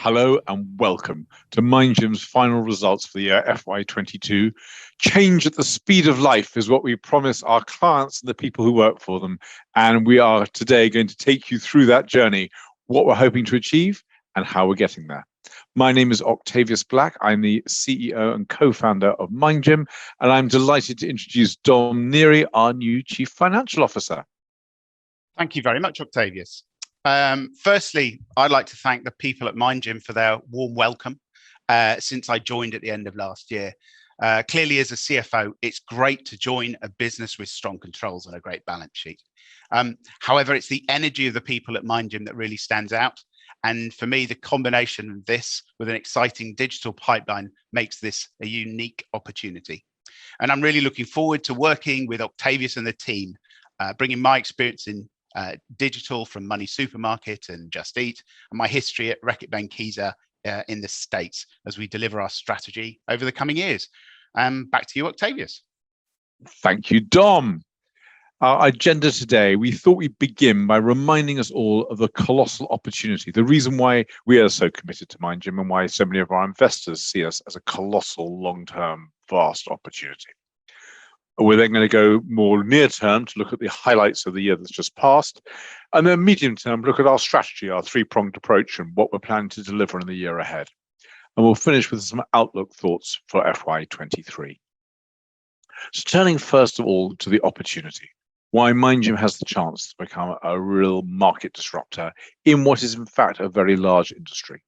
Hello and welcome to MindGym's final results for the year FY22. Change at the speed of life is what we promise our clients and the people who work for them. And we are today going to take you through that journey, what we're hoping to achieve and how we're getting there. My name is Octavius Black. I'm the CEO and co-founder of MindGym, and I'm delighted to introduce Dom Neary, our new Chief Financial Officer. Thank you very much, Octavius. Firstly, I'd like to thank the people at MindGym for their warm welcome since I joined at the end of last year. Clearly, as a CFO, it's great to join a business with strong controls and a great balance sheet. However, it's the energy of the people at MindGym that really stands out. And for me, the combination of this with an exciting digital pipeline makes this a unique opportunity. And I'm really looking forward to working with Octavius and the team, bringing my experience in digital from Money Supermarket and Just Eat, and my history at Reckitt Benckiser in the States as we deliver our strategy over the coming years. Back to you, Octavius. Thank you, Dom. Our agenda today, we thought we'd begin by reminding us all of the colossal opportunity, the reason why we are so committed to MindGym and why so many of our investors see us as a colossal, long-term, vast opportunity. We're then going to go more near term to look at the highlights of the year that's just passed, and then medium term, look at our strategy, our three-pronged approach, and what we're planning to deliver in the year ahead. And we'll finish with some outlook thoughts for FY23. So turning first of all to the opportunity, why MindGym has the chance to become a real market disruptor in what is in fact a very large industry.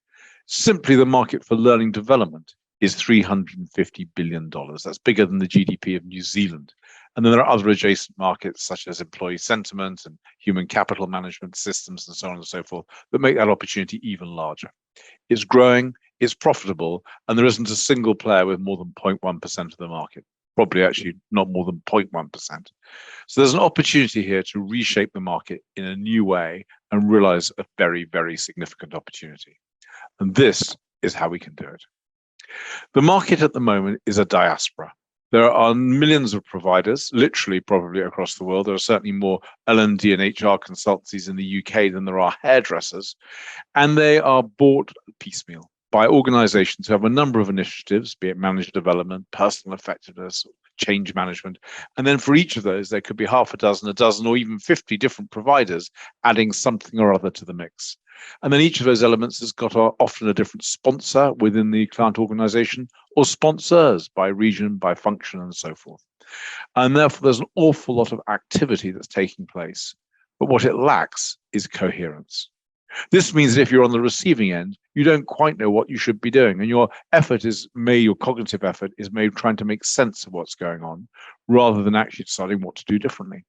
Simply the market for learning development is $350 billion. That's bigger than the GDP of New Zealand. And then there are other adjacent markets such as employee sentiment and human capital management systems and so on and so forth that make that opportunity even larger. It's growing, it's profitable, and there isn't a single player with more than 0.1% of the market. Probably actually not more than 0.1%. So there's an opportunity here to reshape the market in a new way and realize a very, very significant opportunity. And this is how we can do it. The market at the moment is a diaspora. There are millions of providers, literally probably across the world. There are certainly more L&D and HR consultancies in the UK than there are hairdressers, and they are bought piecemeal by organizations who have a number of initiatives, be it managed development, personal effectiveness, change management. And then for each of those, there could be half a dozen, or even 50 different providers adding something or other to the mix. And then each of those elements has got often a different sponsor within the client organization or sponsors by region, by function, and so forth. And therefore, there's an awful lot of activity that's taking place. But what it lacks is coherence. This means that if you're on the receiving end, you don't quite know what you should be doing. And your cognitive effort is made trying to make sense of what's going on rather than actually deciding what to do differently.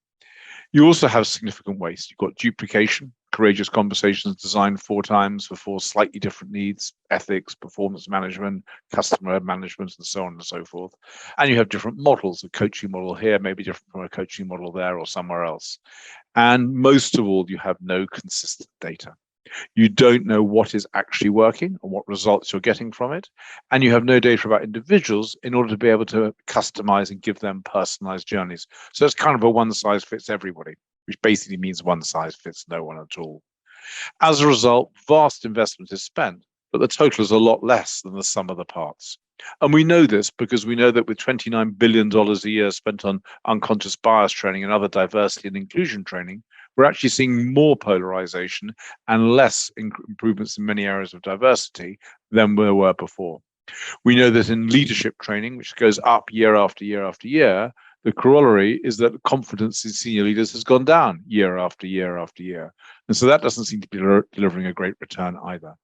You also have significant waste. You've got duplication, courageous conversations designed 4 times for 4 slightly different needs, ethics, performance management, customer management, and so on and so forth. And you have different models, a coaching model here may be different from a coaching model there or somewhere else. And most of all, you have no consistent data. You don't know what is actually working and what results you're getting from it. And you have no data about individuals in order to be able to customize and give them personalized journeys. So it's kind of a one size fits everybody, which basically means one size fits no one at all. As a result, vast investment is spent, but the total is a lot less than the sum of the parts. And we know this because we know that with $29 billion a year spent on unconscious bias training and other diversity and inclusion training, we're actually seeing more polarization and less improvements in many areas of diversity than there were before. We know that in leadership training, which goes up year after year after year, the corollary is that confidence in senior leaders has gone down year after year after year. And so that doesn't seem to be delivering a great return either.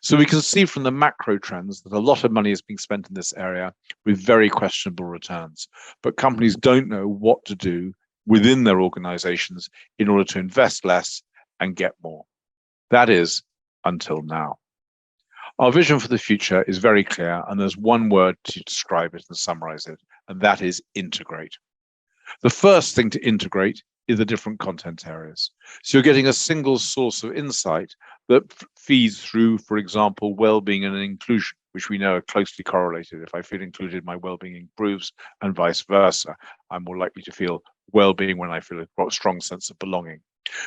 So we can see from the macro trends that a lot of money is being spent in this area with very questionable returns. But companies don't know what to do within their organizations in order to invest less and get more. That is, until now. Our vision for the future is very clear, and there's one word to describe it and summarize it, and that is integrate. The first thing to integrate is the different content areas. So you're getting a single source of insight that feeds through, for example, well-being and inclusion, which we know are closely correlated. If I feel included, my well-being improves, and vice versa. I'm more likely to feel well-being when I feel a strong sense of belonging.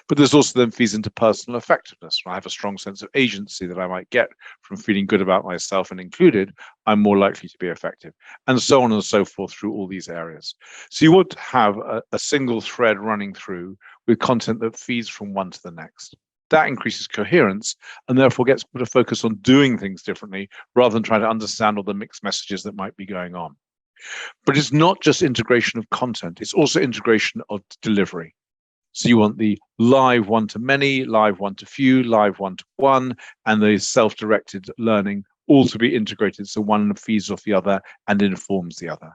But this also then feeds into personal effectiveness. When I have a strong sense of agency that I might get from feeling good about myself and included, I'm more likely to be effective, and so on and so forth through all these areas. So you want to have a single thread running through with content that feeds from one to the next. That increases coherence and therefore gets people to focus on doing things differently rather than trying to understand all the mixed messages that might be going on. But it's not just integration of content, it's also integration of delivery. So you want the live one-to-many, live one-to-few, live one-to-one, and the self-directed learning all to be integrated so one feeds off the other and informs the other.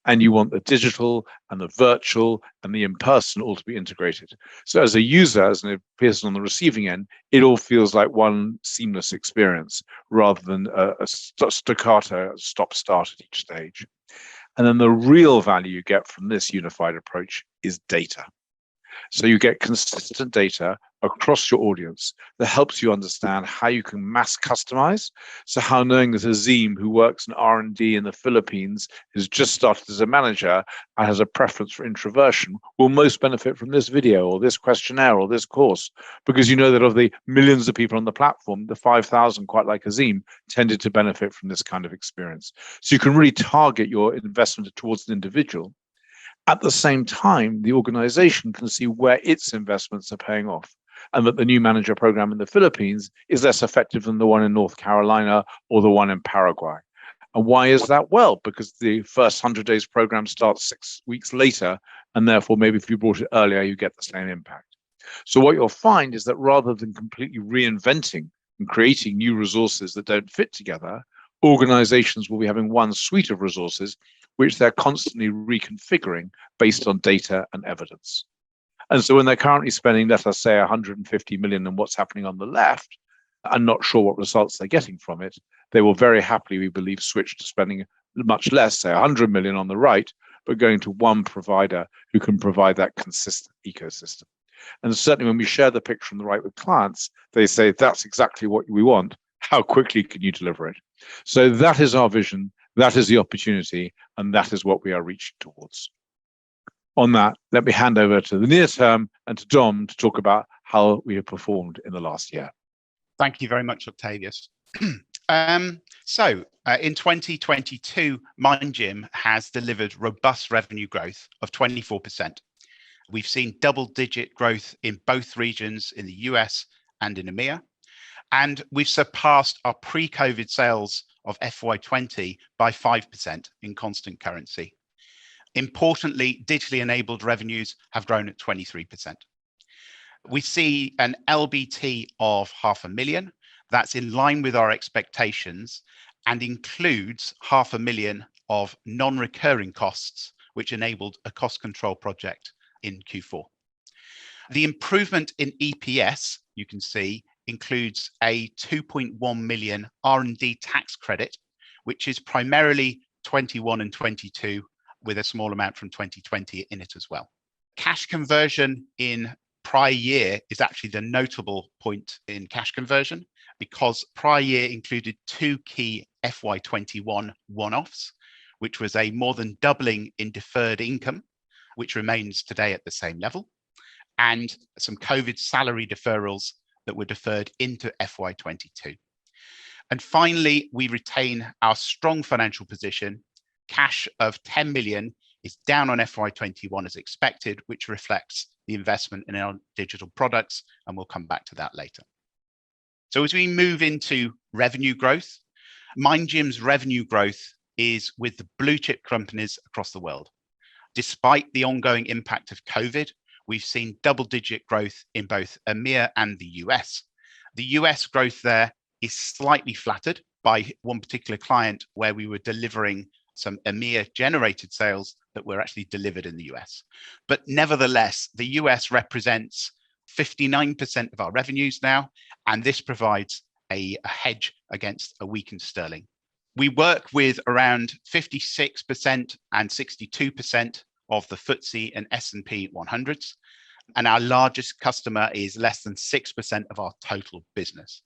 And you want the digital and the virtual and the in-person all to be integrated. So as a user, as a person on the receiving end, it all feels like one seamless experience rather than a staccato stop-start at each stage. And then the real value you get from this unified approach is data. So you get consistent data across your audience that helps you understand how you can mass customize. So how knowing that Azim, who works in R&D in the Philippines, has just started as a manager and has a preference for introversion, will most benefit from this video or this questionnaire or this course, because you know that of the millions of people on the platform, the 5,000, quite like Azim, tended to benefit from this kind of experience. So you can really target your investment towards an individual. At the same time, the organization can see where its investments are paying off, and that the new manager program in the Philippines is less effective than the one in North Carolina or the one in Paraguay. And why is that? Well, because the first 100 days program starts 6 weeks later, and therefore maybe if you brought it earlier, you get the same impact. So what you'll find is that rather than completely reinventing and creating new resources that don't fit together, organizations will be having one suite of resources which they're constantly reconfiguring based on data and evidence. And so when they're currently spending, let us say, 150 million on what's happening on the left, and not sure what results they're getting from it, they will very happily, we believe, switch to spending much less, say 100 million on the right, but going to one provider who can provide that consistent ecosystem. And certainly when we share the picture on the right with clients, they say, that's exactly what we want. How quickly can you deliver it? So that is our vision. That is the opportunity, and that is what we are reaching towards. On that, let me hand over to the near term and to Dom to talk about how we have performed in the last year. Thank you very much, Octavius. In 2022, MindGym has delivered robust revenue growth of 24%. We've seen double-digit growth in both regions, in the US and in EMEA. And we've surpassed our pre-COVID sales of FY20 by 5% in constant currency. Importantly, digitally enabled revenues have grown at 23%. We see an LBT of 500,000. That's in line with our expectations and includes 500,000 of non-recurring costs, which enabled a cost control project in Q4. The improvement in EPS, you can see, includes a 2.1 million R&D tax credit, which is primarily 21 and 22, with a small amount from 2020 in it as well. Cash conversion in prior year is actually the notable point in cash conversion, because prior year included two key FY21 one-offs, which was a more than doubling in deferred income, which remains today at the same level, and some COVID salary deferrals that were deferred into FY22. And finally, we retain our strong financial position. Cash of 10 million is down on FY21 as expected, which reflects the investment in our digital products, and we'll come back to that later. So as we move into revenue growth, MindGym's revenue growth is with the blue chip companies across the world. Despite the ongoing impact of COVID, we've seen double-digit growth in both EMEA and the US. The US growth there is slightly flattered by one particular client where we were delivering some EMEA-generated sales that were actually delivered in the US. But nevertheless, the US represents 59% of our revenues now, and this provides a hedge against a weakened sterling. We work with around 56% and 62% of the FTSE and S&P 100s, and our largest customer is less than 6% of our total business.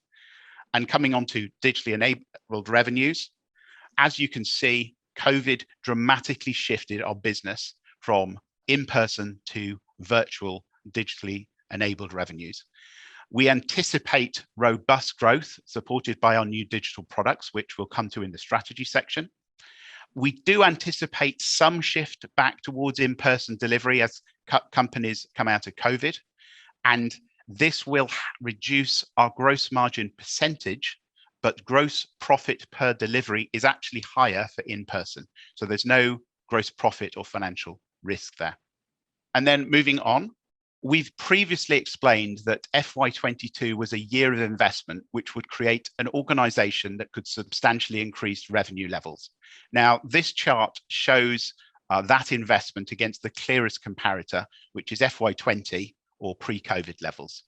And coming on to digitally enabled revenues, as you can see, COVID dramatically shifted our business from in-person to virtual, digitally enabled revenues. We anticipate robust growth supported by our new digital products, which we'll come to in the strategy section. We do anticipate some shift back towards in-person delivery as companies come out of COVID, and this will reduce our gross margin percentage, but gross profit per delivery is actually higher for in-person. So there's no gross profit or financial risk there. And then moving on, we've previously explained that FY22 was a year of investment, which would create an organization that could substantially increase revenue levels. Now, this chart shows that investment against the clearest comparator, which is FY20 or pre-COVID levels.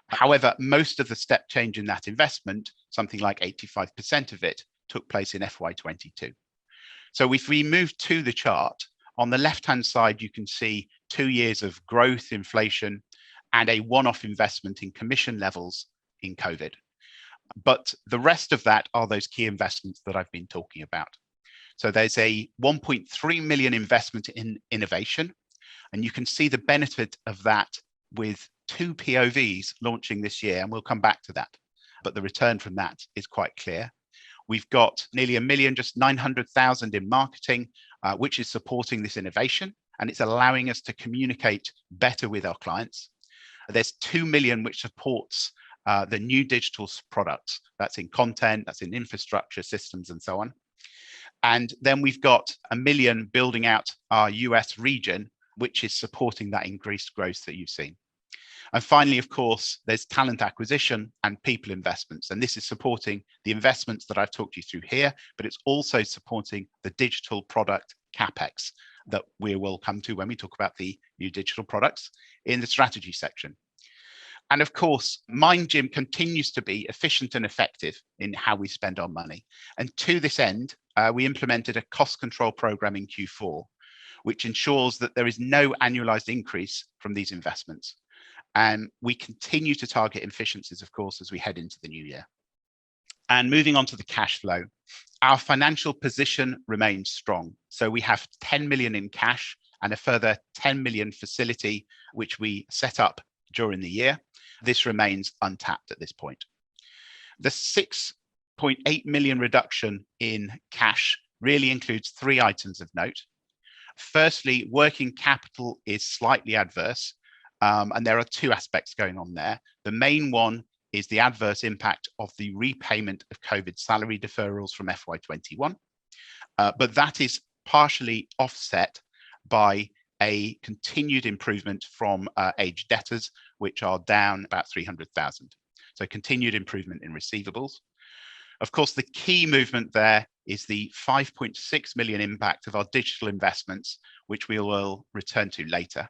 However, most of the step change in that investment, something like 85% of it, took place in FY22. So if we move to the chart, on the left-hand side, you can see 2 years of growth, inflation, and a one-off investment in commission levels in COVID. But the rest of that are those key investments that I've been talking about. So there's a 1.3 million investment in innovation, and you can see the benefit of that with 2 POVs launching this year, and we'll come back to that. But the return from that is quite clear. We've got nearly 1 million, just 900,000 in marketing, which is supporting this innovation, and it's allowing us to communicate better with our clients. There's 2 million, which supports the new digital products. That's in content, that's in infrastructure, systems, and so on. And then we've got 1 million building out our US region, which is supporting that increased growth that you've seen. And finally, of course, there's talent acquisition and people investments. And this is supporting the investments that I've talked you through here, but it's also supporting the digital product CapEx that we will come to when we talk about the new digital products in the strategy section. And of course, MindGym continues to be efficient and effective in how we spend our money. And to this end, we implemented a cost control program in Q4, which ensures that there is no annualized increase from these investments. And we continue to target efficiencies, of course, as we head into the new year. And moving on to the cash flow, our financial position remains strong. So we have 10 million in cash and a further 10 million facility, which we set up during the year. This remains untapped at this point. The 6.8 million reduction in cash really includes 3 items of note. Firstly, working capital is slightly adverse. And there are 2 aspects going on there. The main one is the adverse impact of the repayment of COVID salary deferrals from FY21. But that is partially offset by a continued improvement from aged debtors, which are down about 300,000. So continued improvement in receivables. Of course, the key movement there is the 5.6 million impact of our digital investments, which we will return to later.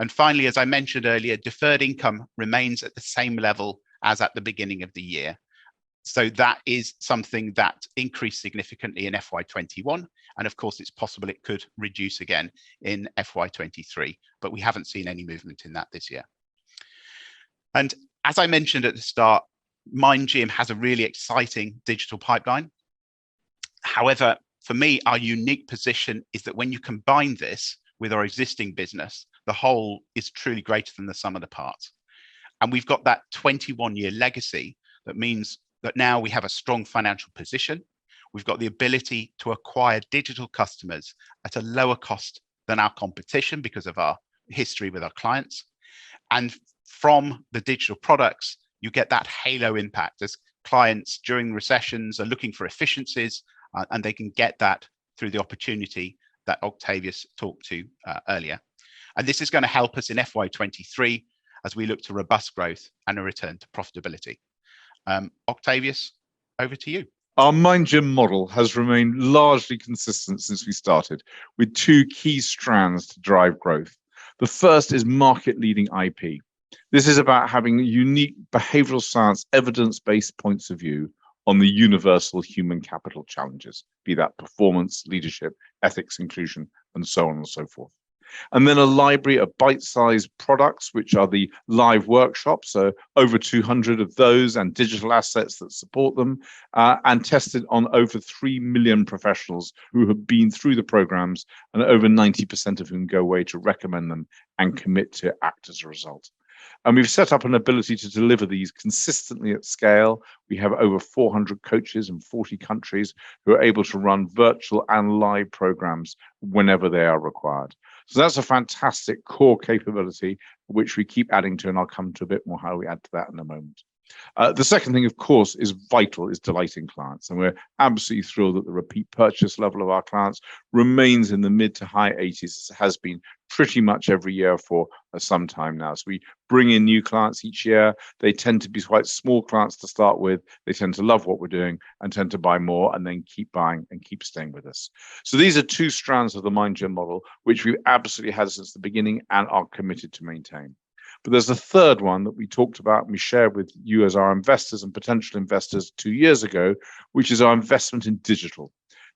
And finally, as I mentioned earlier, deferred income remains at the same level as at the beginning of the year. So that is something that increased significantly in FY21. And of course, it's possible it could reduce again in FY23, but we haven't seen any movement in that this year. And as I mentioned at the start, MindGym has a really exciting digital pipeline. However, for me, our unique position is that when you combine this with our existing business, the whole is truly greater than the sum of the parts. And we've got that 21-year legacy that means that now we have a strong financial position. We've got the ability to acquire digital customers at a lower cost than our competition because of our history with our clients. And from the digital products, you get that halo impact as clients during recessions are looking for efficiencies, and they can get that through the opportunity that Octavius talked to earlier. And this is going to help us in FY23 as we look to robust growth and a return to profitability. Octavius, over to you. Our MindGym model has remained largely consistent since we started, with 2 key strands to drive growth. The first is market-leading IP. This is about having unique behavioral science evidence-based points of view on the universal human capital challenges, be that performance, leadership, ethics, inclusion, and so on and so forth. And then a library of bite-sized products, which are the live workshops, so over 200 of those, and digital assets that support them, and tested on over 3 million professionals who have been through the programs, and over 90% of whom go away to recommend them and commit to act as a result. And we've set up an ability to deliver these consistently at scale. We have over 400 coaches in 40 countries who are able to run virtual and live programs whenever they are required. So that's a fantastic core capability, which we keep adding to, and I'll come to a bit more how we add to that in a moment. The second thing, of course, is delighting clients. And we're absolutely thrilled that the repeat purchase level of our clients remains in the mid to high 80s, as it has been pretty much every year for some time now. So we bring in new clients each year. They tend to be quite small clients to start with. They tend to love what we're doing and tend to buy more and then keep buying and keep staying with us. So these are two strands of the MindGym model, which we've absolutely had since the beginning and are committed to maintain. But there's a third one that we talked about and we shared with you as our investors and potential investors 2 years ago, which is our investment in digital.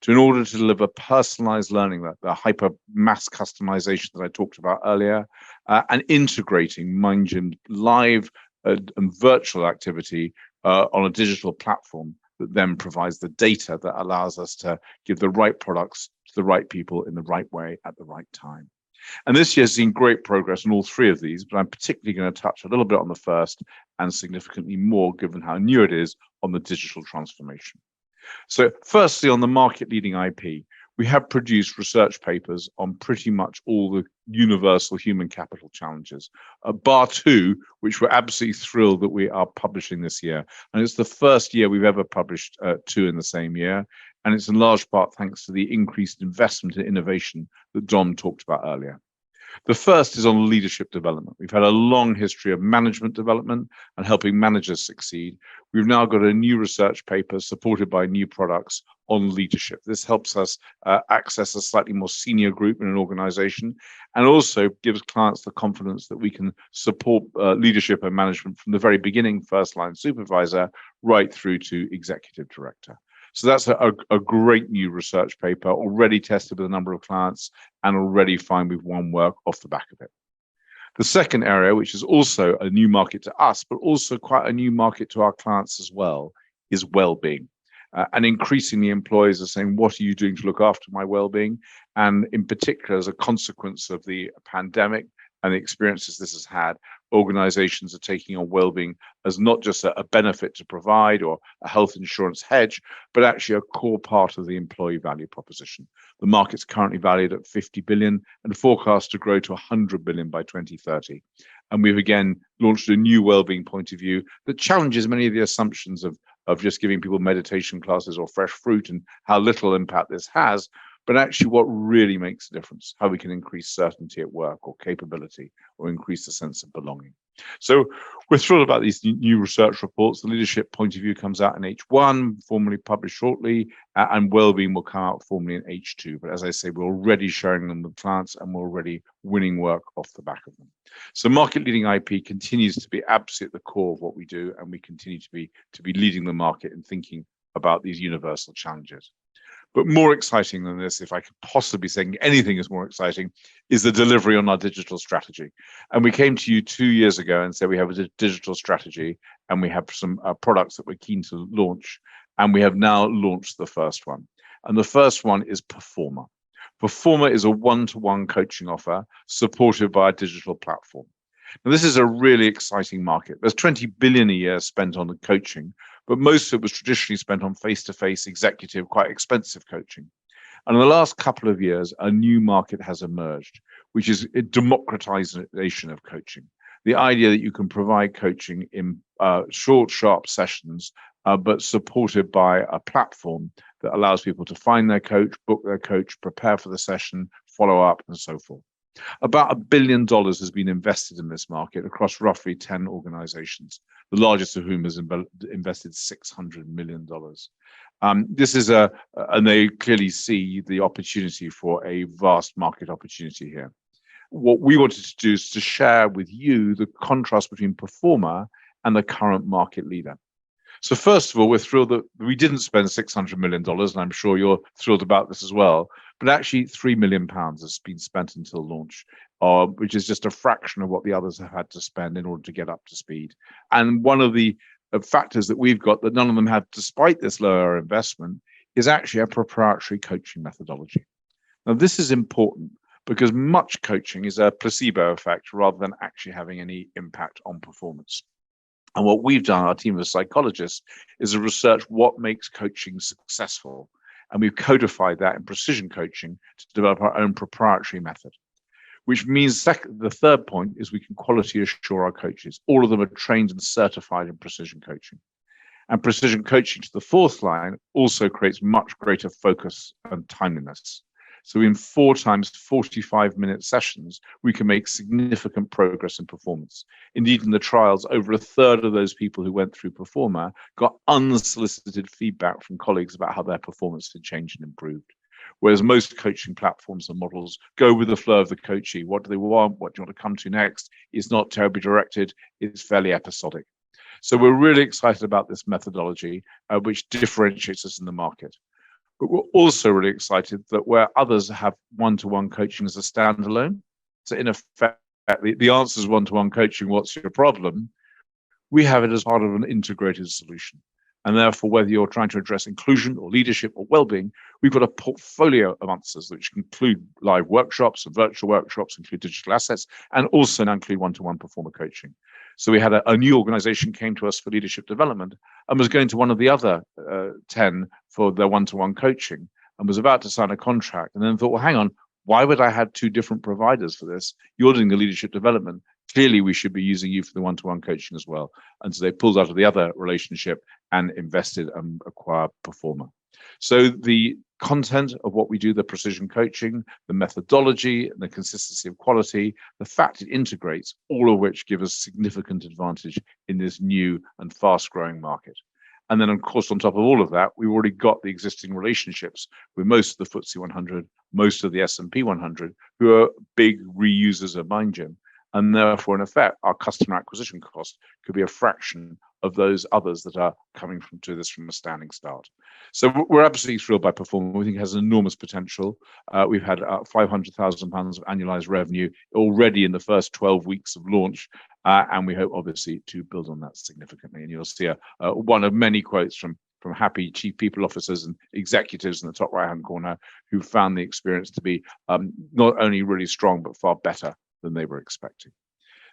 In order to deliver personalized learning, the hyper mass customization that I talked about earlier, and integrating MindGym live and virtual activity on a digital platform that then provides the data that allows us to give the right products to the right people in the right way at the right time. And this year has seen great progress on all three of these, but I'm particularly going to touch a little bit on the first and significantly more, given how new it is, on the digital transformation. So firstly, on the market-leading IP, we have produced research papers on pretty much all the universal human capital challenges, bar two, which we're absolutely thrilled that we are publishing this year. And it's the first year we've ever published two in the same year. And it's in large part thanks to the increased investment in innovation that Dom talked about earlier. The first is on leadership development. We've had a long history of management development and helping managers succeed. We've now got a new research paper supported by new products on leadership. This helps us access a slightly more senior group in an organization and also gives clients the confidence that we can support leadership and management from the very beginning, first line supervisor, right through to executive director. So that's a great new research paper, already tested with a number of clients and already find we've won work off the back of it. The second area, which is also a new market to us, but also quite a new market to our clients as well, is well-being. And increasingly employees are saying, what are you doing to look after my well-being? And in particular, as a consequence of the pandemic and the experiences this has had, organizations are taking on well-being as not just a benefit to provide or a health insurance hedge, but actually a core part of the employee value proposition. The market's currently valued at 50 billion and forecast to grow to 100 billion by 2030. And we've again launched a new well-being point of view that challenges many of the assumptions of just giving people meditation classes or fresh fruit and how little impact this has, but actually what really makes a difference, how we can increase certainty at work or capability or increase the sense of belonging. So we're thrilled about these new research reports. The leadership point of view comes out in H1, formally published shortly, and wellbeing will come out formally in H2. But as I say, we're already sharing them with clients and we're already winning work off the back of them. So market-leading IP continues to be absolutely at the core of what we do, and we continue to be leading the market and thinking about these universal challenges. But more exciting than this, if I could possibly say anything is more exciting, is the delivery on our digital strategy. And we came to you 2 years ago and said we have a digital strategy and we have some products that we're keen to launch. And we have now launched the first one. And the first one is Performa. Performa is a one-to-one coaching offer supported by a digital platform. Now, this is a really exciting market. There's 20 billion a year spent on the coaching, but most of it was traditionally spent on face-to-face executive, quite expensive coaching. And in the last couple of years, a new market has emerged, which is a democratization of coaching. The idea that you can provide coaching in short, sharp sessions, but supported by a platform that allows people to find their coach, book their coach, prepare for the session, follow up, and so forth. About $1 billion has been invested in this market across roughly 10 organizations, the largest of whom has invested $600 million. This is and they clearly see the opportunity for a vast market opportunity here. What we wanted to do is to share with you the contrast between Performa and the current market leader. So first of all, we're thrilled that we didn't spend $600 million, and I'm sure you're thrilled about this as well, but actually £3 million has been spent until launch, which is just a fraction of what the others have had to spend in order to get up to speed. And one of the factors that we've got that none of them have, despite this lower investment, is actually a proprietary coaching methodology. Now, this is important because much coaching is a placebo effect rather than actually having any impact on performance. And what we've done, our team of psychologists, is to research what makes coaching successful. And we've codified that in precision coaching to develop our own proprietary method, which means the third point is we can quality assure our coaches. All of them are trained and certified in precision coaching. And precision coaching, to the fourth line, also creates much greater focus and timeliness. So in 4 times 45-minute sessions, we can make significant progress in performance. Indeed, in the trials, over a third of those people who went through Performa got unsolicited feedback from colleagues about how their performance had changed and improved. Whereas most coaching platforms and models go with the flow of the coachee. What do they want? What do you want to come to next? It's not terribly directed. It's fairly episodic. So we're really excited about this methodology, which differentiates us in the market. But we're also really excited that where others have one-to-one coaching as a standalone, so in effect, the answer is one-to-one coaching, what's your problem? We have it as part of an integrated solution. And therefore, whether you're trying to address inclusion or leadership or well-being, we've got a portfolio of answers which include live workshops and virtual workshops, include digital assets, and also now include one-to-one Performa coaching. So we had a new organization came to us for leadership development and was going to one of the other 10 for their one-to-one coaching and was about to sign a contract and then thought, well, hang on, why would I have 2 different providers for this? You're doing the leadership development. Clearly, we should be using you for the one-to-one coaching as well. And so they pulled out of the other relationship and invested and acquired Performa. So the content of what we do, the precision coaching, the methodology, and the consistency of quality, the fact it integrates, all of which give us significant advantage in this new and fast-growing market. And then, of course, on top of all of that, we've already got the existing relationships with most of the FTSE 100, most of the S&P 100, who are big reusers of MindGym. And therefore, in effect, our customer acquisition cost could be a fraction of those others that are coming to this from a standing start. So we're absolutely thrilled by Performa. We think it has enormous potential. We've had £500,000 of annualized revenue already in the first 12 weeks of launch. And we hope, obviously, to build on that significantly. And you'll see one of many quotes from happy chief people officers and executives in the top right-hand corner who found the experience to be not only really strong, but far better than they were expecting.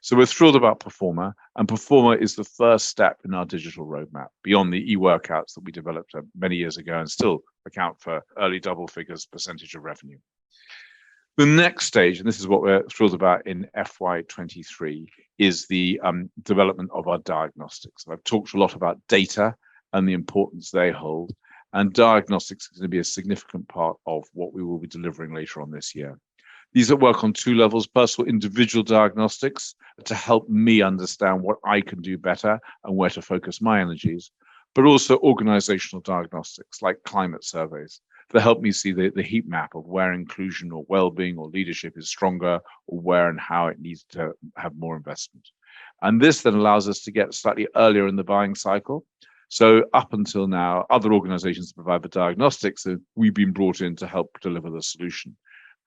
So we're thrilled about Performa, and Performa is the first step in our digital roadmap beyond the e-workouts that we developed many years ago and still account for early double figures percentage of revenue. The next stage, and this is what we're thrilled about in FY23, is the development of our diagnostics. I've talked a lot about data and the importance they hold, and diagnostics is going to be a significant part of what we will be delivering later on this year. These work on 2 levels: personal individual diagnostics to help me understand what I can do better and where to focus my energies, but also organizational diagnostics like climate surveys that help me see the heat map of where inclusion or well-being or leadership is stronger or where and how it needs to have more investment. And this then allows us to get slightly earlier in the buying cycle. So up until now, other organizations provide the diagnostics, and we've been brought in to help deliver the solution.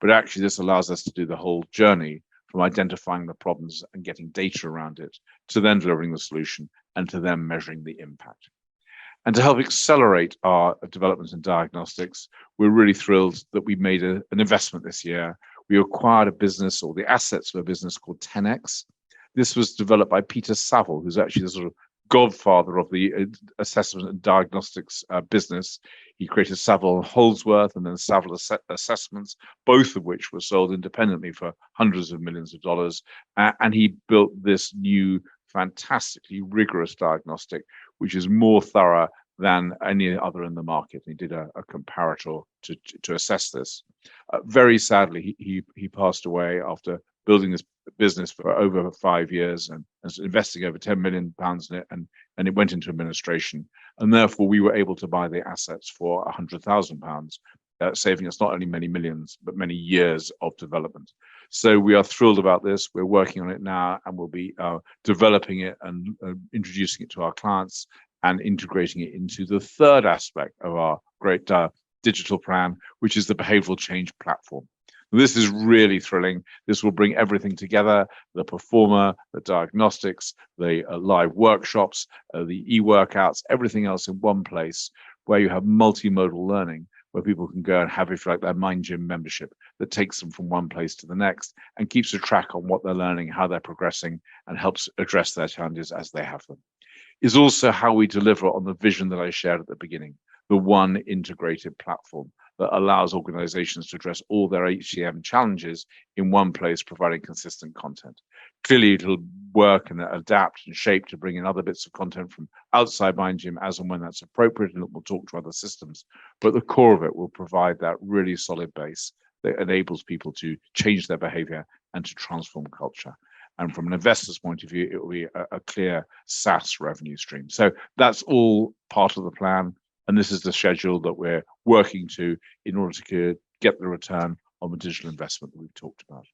But actually, this allows us to do the whole journey from identifying the problems and getting data around it to then delivering the solution and to then measuring the impact. And to help accelerate our development in diagnostics, we're really thrilled that we made an investment this year. We acquired a business, or the assets of a business called 10X. This was developed by Peter Saville, who's actually the sort of godfather of the assessment and diagnostics business. He created Saville Holdsworth and then Saville Assessments, both of which were sold independently for hundreds of millions of dollars. And he built this new, fantastically rigorous diagnostic, which is more thorough than any other in the market. He did a comparator to assess this. Very sadly, he passed away after building this business for over 5 years and investing over £10 million in it, and it went into administration. And therefore, we were able to buy the assets for £100,000, saving us not only many millions, but many years of development. So we are thrilled about this. We're working on it now, and we'll be developing it and introducing it to our clients and integrating it into the third aspect of our great digital plan, which is the behavioral change platform. This is really thrilling. This will bring everything together: the Performa, the diagnostics, the live workshops, the e-workouts, everything else in one place where you have multimodal learning, where people can go and have, if you like, their MindGym membership that takes them from one place to the next and keeps a track on what they're learning, how they're progressing, and helps address their challenges as they have them. Is also how we deliver on the vision that I shared at the beginning, the one integrated platform that allows organizations to address all their HCM challenges in one place, providing consistent content. Clearly, it'll work and adapt and shape to bring in other bits of content from outside MindGym as and when that's appropriate, and it will talk to other systems. But the core of it will provide that really solid base that enables people to change their behavior and to transform culture. And from an investor's point of view, it will be a clear SaaS revenue stream. So that's all part of the plan. And this is the schedule that we're working to in order to get the return on the digital investment that we've talked about.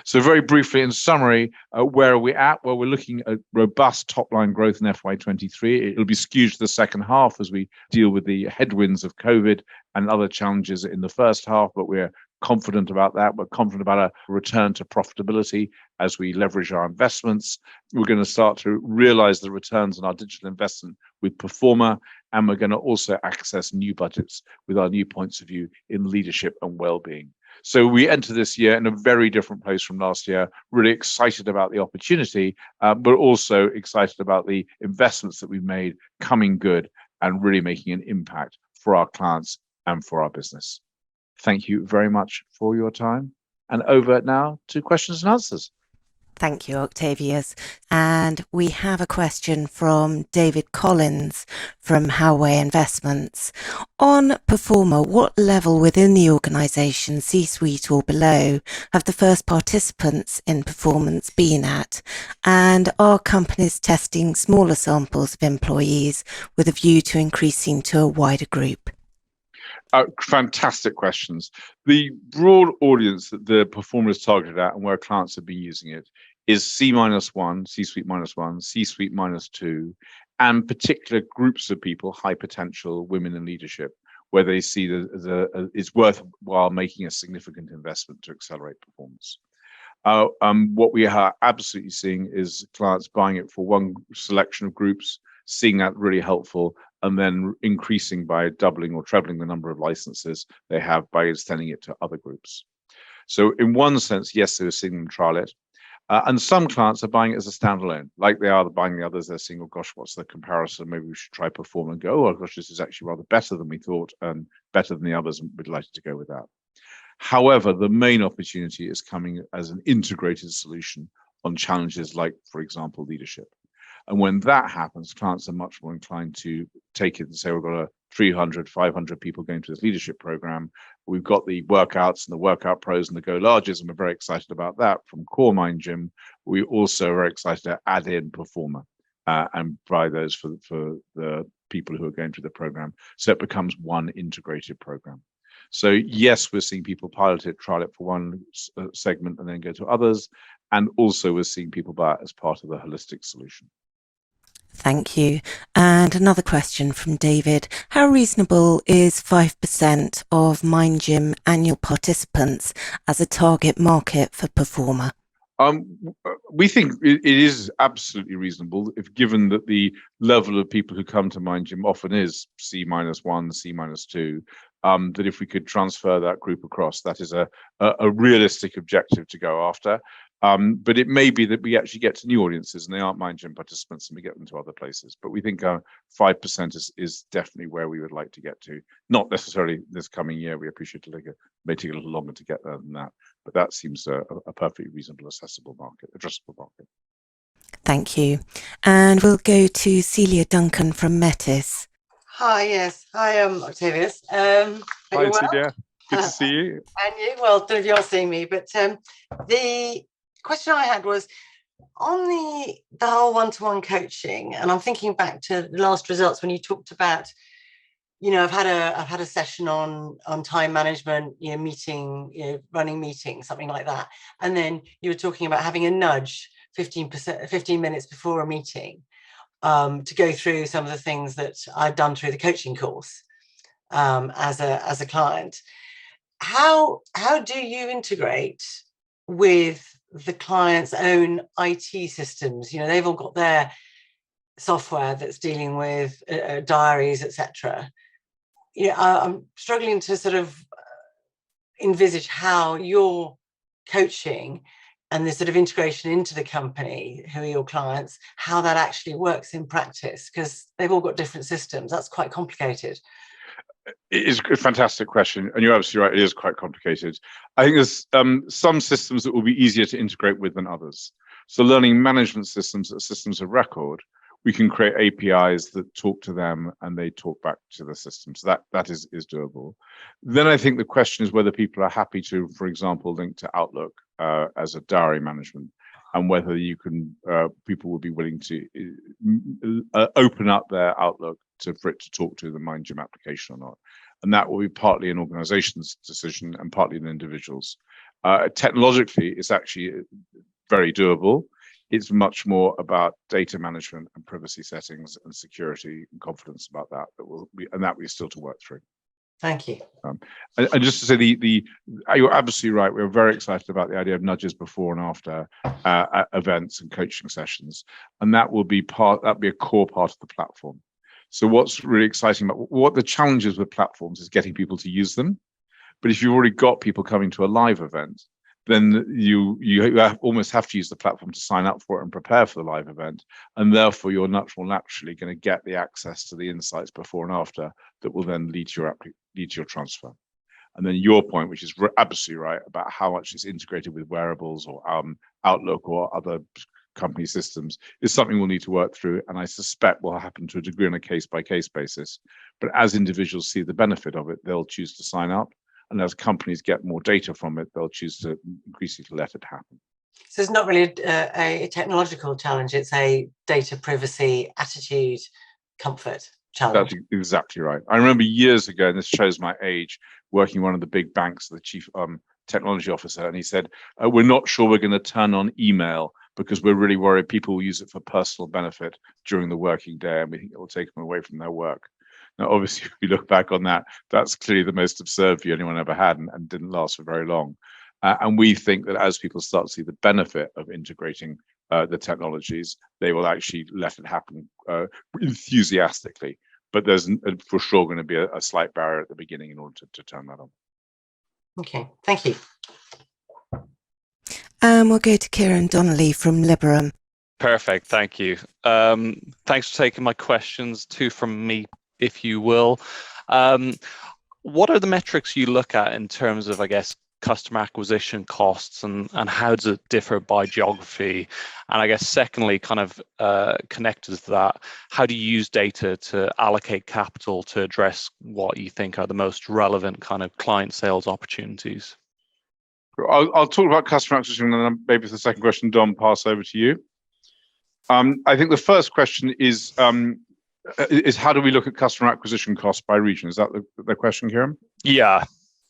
So very briefly, in summary, where are we at? Well, we're looking at robust top-line growth in FY23. It'll be skewed to the second half as we deal with the headwinds of COVID and other challenges in the first half, but we're confident about that. We're confident about a return to profitability as we leverage our investments. We're going to start to realize the returns on our digital investment with Performa, and we're going to also access new budgets with our new points of view in leadership and well-being. So we enter this year in a very different place from last year, really excited about the opportunity, but also excited about the investments that we've made coming good and really making an impact for our clients and for our business. Thank you very much for your time. And over now to questions and answers. Thank you, Octavius. And we have a question from David Collins from Howway Investments. On Performa, what level within the organisation, C-suite or below, have the first participants in performance been at? And are companies testing smaller samples of employees with a view to increasing to a wider group? Fantastic questions. The broad audience that the Performa is targeted at and where clients have been using it is C-1, C-suite -1, C-suite -2, and particular groups of people, high potential women in leadership, where they see that it's worthwhile making a significant investment to accelerate performance. What we are absolutely seeing is clients buying it for one selection of groups, seeing that really helpful, and then increasing by doubling or trebling the number of licenses they have by extending it to other groups. So in one sense, yes, they're seeing them trial it. And some clients are buying it as a standalone, like they are buying the others. They're saying, oh gosh, what's the comparison? Maybe we should try Performa and go, oh gosh, this is actually rather better than we thought and better than the others, and we'd like to go with that. However, the main opportunity is coming as an integrated solution on challenges like, for example, leadership. And when that happens, clients are much more inclined to take it and say, we've got 300, 500 people going to this leadership program. We've got the workouts and the workout pros and the go larges, and we're very excited about that from core MindGym. We also are very excited to add in Performa and provide those for the people who are going through the program. So it becomes one integrated program. So yes, we're seeing people pilot it, trial it for one segment and then go to others. And also we're seeing people buy it as part of the holistic solution. Thank you. And another question from David. How reasonable is 5% of MindGym annual participants as a target market for Performa? We think it is absolutely reasonable, if given that the level of people who come to MindGym often is C-1, C-2, that if we could transfer that group across, that is a realistic objective to go after. But it may be that we actually get to new audiences and they aren't MindGym participants and we get them to other places. But we think 5% is definitely where we would like to get to. Not necessarily this coming year. We appreciate it may take a little longer to get there than that. But that seems a perfectly reasonable, addressable market. Thank you. And we'll go to Celia Duncan from Metis. Hi, yes. Hi, Octavius. Hi, Celia. Good to see you. And you? Well, don't know if you're seeing me, but the question I had was on the whole one-to-one coaching, and I'm thinking back to the last results when you talked about, I've had a session on time management, meeting, running meetings, something like that, and then you were talking about having a nudge 15 minutes before a meeting to go through some of the things that I've done through the coaching course as a client. How do you integrate with the client's own IT systems? They've all got their software that's dealing with diaries, etc. I'm struggling to sort of envisage how your coaching and this sort of integration into the company, who are your clients, how that actually works in practice, because they've all got different systems. That's quite complicated. It is a fantastic question, and you're absolutely right. It is quite complicated. I think there's some systems that will be easier to integrate with than others. So learning management systems are systems of record. We can create APIs that talk to them and they talk back to the system. So that is doable. Then I think the question is whether people are happy to, for example, link to Outlook as a diary management, and whether you can people will be willing to open up their Outlook for it to talk to the MindGym application or not. And that will be partly an organization's decision and partly an individual's. Technologically, it's actually very doable. It's much more about data management and privacy settings and security and confidence about that we're still to work through. Thank you. And just to say, you're absolutely right. We're very excited about the idea of nudges before and after events and coaching sessions, and that will be a core part of the platform. So what's really exciting about what the challenges with platforms is getting people to use them. But if you've already got people coming to a live event, then you almost have to use the platform to sign up for it and prepare for the live event, and therefore you're naturally going to get the access to the insights before and after that will then lead to your transfer. And then your point, which is absolutely right, about how much it's integrated with wearables or Outlook or other company systems, is something we'll need to work through, and I suspect will happen to a degree on a case-by-case basis. But as individuals see the benefit of it, they'll choose to sign up. And as companies get more data from it, they'll choose to increasingly let it happen. So it's not really a technological challenge, it's a data privacy, attitude, comfort challenge. That's exactly right. I remember years ago, and this shows my age, working in one of the big banks, the chief technology officer, and he said, we're not sure we're going to turn on email because we're really worried people will use it for personal benefit during the working day, and we think it will take them away from their work. Now, obviously, if we look back on that, that's clearly the most absurd view anyone ever had, and didn't last for very long. And we think that as people start to see the benefit of integrating the technologies, they will actually let it happen enthusiastically. But there's for sure going to be a slight barrier at the beginning in order to turn that on. Okay, thank you. We'll go to Kieran Donnelly from Liberum. Perfect, thank you. Thanks for taking my questions. Two from me, if you will. What are the metrics you look at in terms of, I guess, customer acquisition costs, and how does it differ by geography? And I guess secondly, kind of connected to that, how do you use data to allocate capital to address what you think are the most relevant kind of client sales opportunities? I'll talk about customer acquisition, and then maybe for the second question, Dom, pass over to you. I think the first question is how do we look at customer acquisition costs by region? Is that the question, Kieran? Yeah.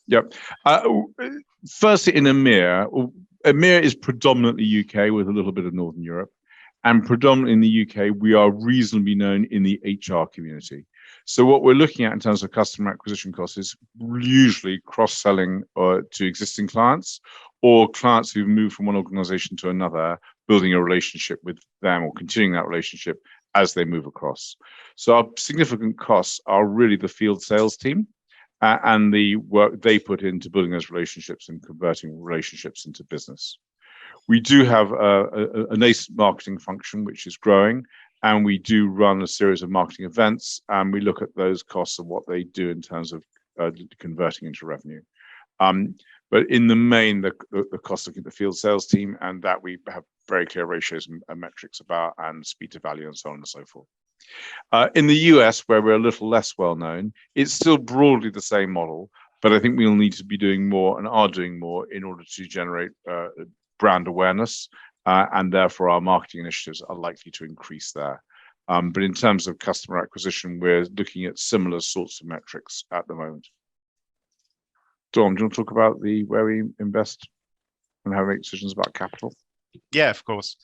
Yep. Firstly, in EMEA is predominantly UK with a little bit of Northern Europe, and predominantly in the UK, we are reasonably known in the HR community. So what we're looking at in terms of customer acquisition costs is usually cross-selling to existing clients, or clients who've moved from one organization to another, building a relationship with them or continuing that relationship as they move across. So our significant costs are really the field sales team and the work they put into building those relationships and converting relationships into business. We do have a nascent marketing function, which is growing, and we do run a series of marketing events, and we look at those costs and what they do in terms of converting into revenue. But in the main, the cost of the field sales team, and that we have very clear ratios and metrics about, and speed to value and so on and so forth. In the US, where we're a little less well known, it's still broadly the same model, but I think we'll need to be doing more and are doing more in order to generate brand awareness, and therefore our marketing initiatives are likely to increase there. But in terms of customer acquisition, we're looking at similar sorts of metrics at the moment. Dom, do you want to talk about where we invest and how we make decisions about capital? Yeah, of course.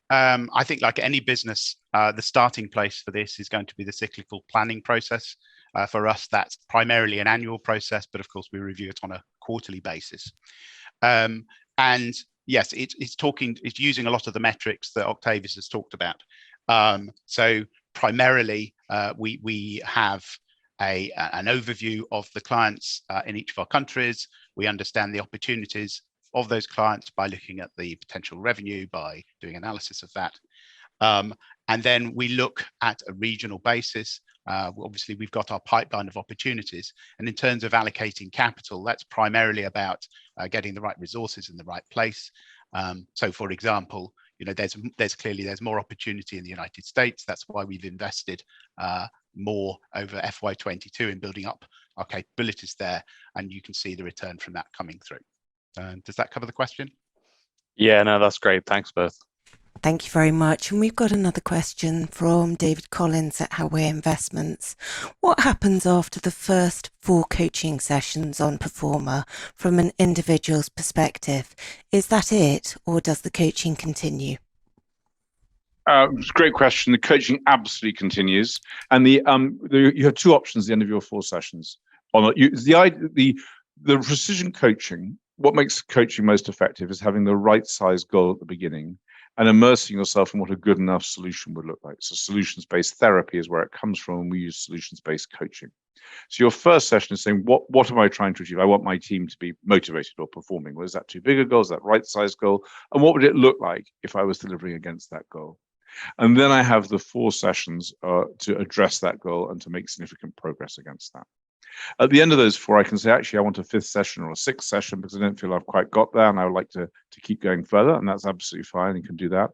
I think like any business, the starting place for this is going to be the cyclical planning process. For us, that's primarily an annual process, but of course we review it on a quarterly basis. And yes, it's using a lot of the metrics that Octavius has talked about. So primarily, we have an overview of the clients in each of our countries. We understand the opportunities of those clients by looking at the potential revenue, by doing analysis of that. And then we look at a regional basis. Obviously, we've got our pipeline of opportunities. And in terms of allocating capital, that's primarily about getting the right resources in the right place. So, for example, there's more opportunity in the United States. That's why we've invested more over FY22 in building up our capabilities there. And you can see the return from that coming through. Does that cover the question? Yeah, no, that's great. Thanks both. Thank you very much. And we've got another question from David Collins at Howay Investments. What happens after the first 4 coaching sessions on Performa from an individual's perspective? Is that it, or does the coaching continue? It's a great question. The coaching absolutely continues, and you have 2 options at the end of your 4 sessions. The precision coaching. What makes coaching most effective is having the right size goal at the beginning and immersing yourself in what a good enough solution would look like. So solutions-based therapy is where it comes from, and we use solutions-based coaching. So your first session is saying, what am I trying to achieve? I want my team to be motivated or performing. Well, is that too big a goal? Is that right size goal? And what would it look like if I was delivering against that goal? And then I have the 4 sessions to address that goal and to make significant progress against that. At the end of those 4, I can say, actually, I want a 5th session or a 6th session because I don't feel I've quite got there and I would like to keep going further. And that's absolutely fine. You can do that.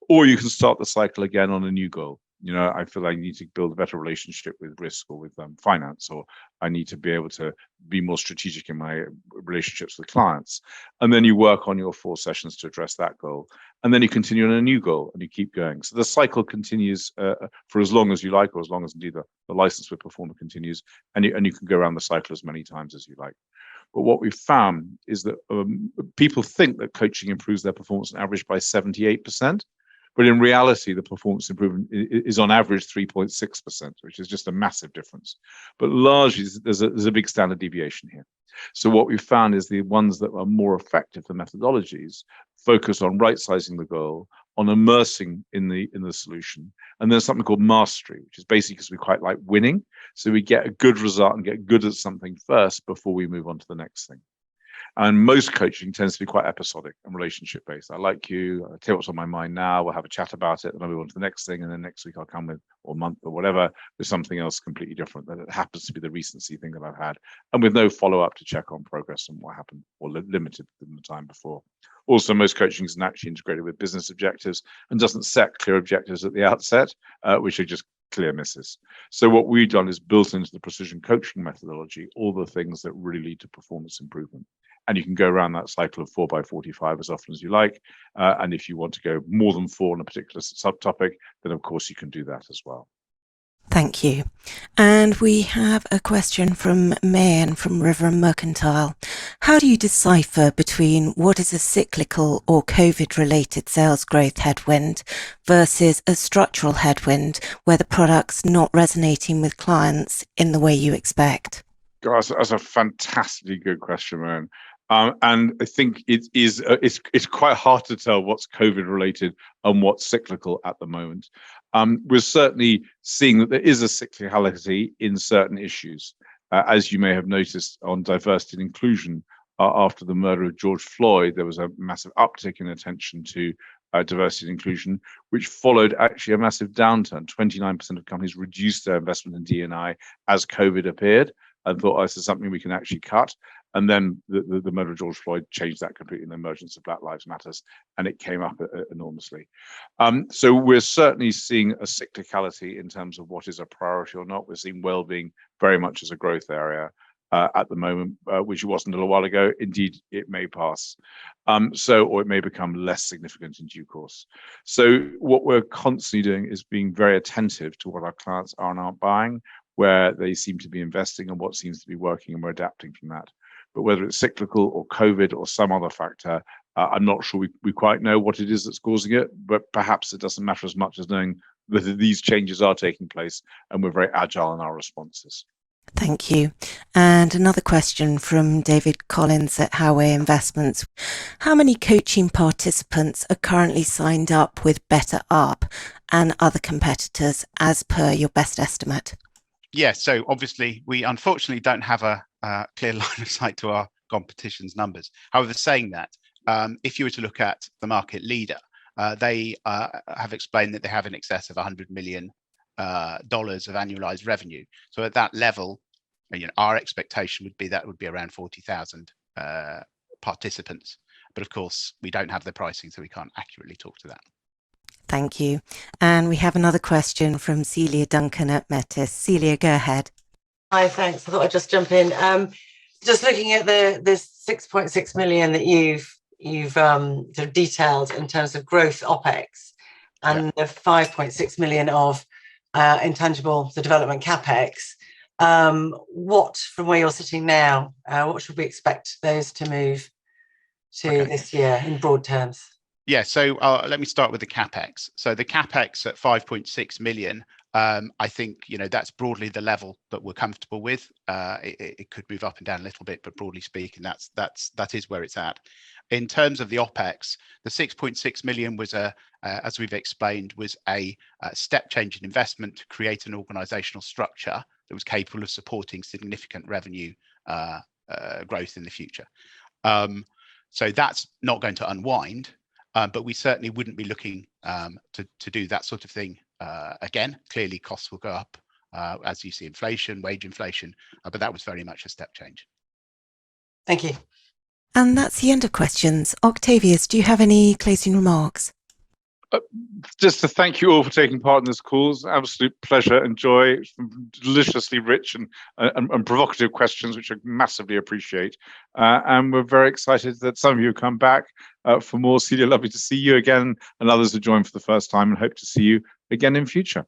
Or you can start the cycle again on a new goal. I feel I need to build a better relationship with risk or with finance, or I need to be able to be more strategic in my relationships with clients. And then you work on your 4 sessions to address that goal. And then you continue on a new goal and you keep going. So the cycle continues for as long as you like, or as long as indeed the license with Performa continues. And you can go around the cycle as many times as you like. But what we've found is that people think that coaching improves their performance on average by 78%. But in reality, the performance improvement is on average 3.6%, which is just a massive difference. But largely, there's a big standard deviation here. So what we've found is the ones that are more effective, the methodologies, focus on right-sizing the goal, on immersing in the solution. And there's something called mastery, which is basically because we quite like winning. So we get a good result and get good at something first before we move on to the next thing. And most coaching tends to be quite episodic and relationship based. I like you, I'll tell you what's on my mind now, we'll have a chat about it, then I'll move on to the next thing, and then next week I'll come with, or month or whatever, with something else completely different that it happens to be the recency thing that I've had, and with no follow-up to check on progress and what happened, or limited than the time before. Also, most coaching isn't actually integrated with business objectives and doesn't set clear objectives at the outset, which are just clear misses. So what we've done is built into the precision coaching methodology all the things that really lead to performance improvement. And you can go around that cycle of 4x45 as often as you like. And if you want to go more than 4 on a particular subtopic, then of course you can do that as well. Thank you. And we have a question from Mayan from River and Mercantile. How do you decipher between what is a cyclical or COVID-related sales growth headwind versus a structural headwind where the product's not resonating with clients in the way you expect? Gosh, that's a fantastically good question, man. And I think it's quite hard to tell what's COVID related and what's cyclical at the moment. We're certainly seeing that there is a cyclicality in certain issues, as you may have noticed on diversity and inclusion. After the murder of George Floyd, there was a massive uptick in attention to diversity and inclusion, which followed actually a massive downturn. 29% of companies reduced their investment in D&I as COVID appeared, and thought, this is something we can actually cut. And then the murder of George Floyd changed that completely in the emergence of Black Lives Matters, and it came up enormously. So we're certainly seeing a cyclicality in terms of what is a priority or not. We're seeing well-being very much as a growth area at the moment, which it wasn't a little while ago. Indeed, it may pass. Or it may become less significant in due course. So what we're constantly doing is being very attentive to what our clients are and aren't buying, where they seem to be investing and what seems to be working, and we're adapting from that. But whether it's cyclical or COVID or some other factor, I'm not sure we quite know what it is that's causing it, but perhaps it doesn't matter as much as knowing whether these changes are taking place and we're very agile in our responses. Thank you. And another question from David Collins at Howay Investments. How many coaching participants are currently signed up with Better Up and other competitors as per your best estimate? Yeah, so obviously we unfortunately don't have a clear line of sight to our competition's numbers. However, saying that, if you were to look at the market leader, they have explained that they have in excess of $100 million of annualized revenue. So at that level, our expectation would be that would be around 40,000 participants. But of course, we don't have the pricing, so we can't accurately talk to that. Thank you. And we have another question from Celia Duncan at Metis. Celia, go ahead. Hi, thanks. I thought I'd just jump in. Just looking at the 6.6 million that you've sort of detailed in terms of growth OPEX and the 5.6 million of intangible, the development CapEx. What, from where you're sitting now, what should we expect those to move to this year in broad terms? Yeah, so let me start with the CapEx. So the CapEx at 5.6 million, I think that's broadly the level that we're comfortable with. It could move up and down a little bit, but broadly speaking, that is where it's at. In terms of the OPEX, the 6.6 million was as we've explained, was a step change in investment to create an organisational structure that was capable of supporting significant revenue growth in the future. So that's not going to unwind. But we certainly wouldn't be looking to do that sort of thing again. Clearly, costs will go up as you see inflation, wage inflation, but that was very much a step change. Thank you. And that's the end of questions. Octavius, do you have any closing remarks? Just to thank you all for taking part in this call. It's an absolute pleasure and joy. Deliciously rich and provocative questions, which I massively appreciate. And we're very excited that some of you have come back for more. Celia, lovely to see you again, and others who joined for the first time, and hope to see you again in future.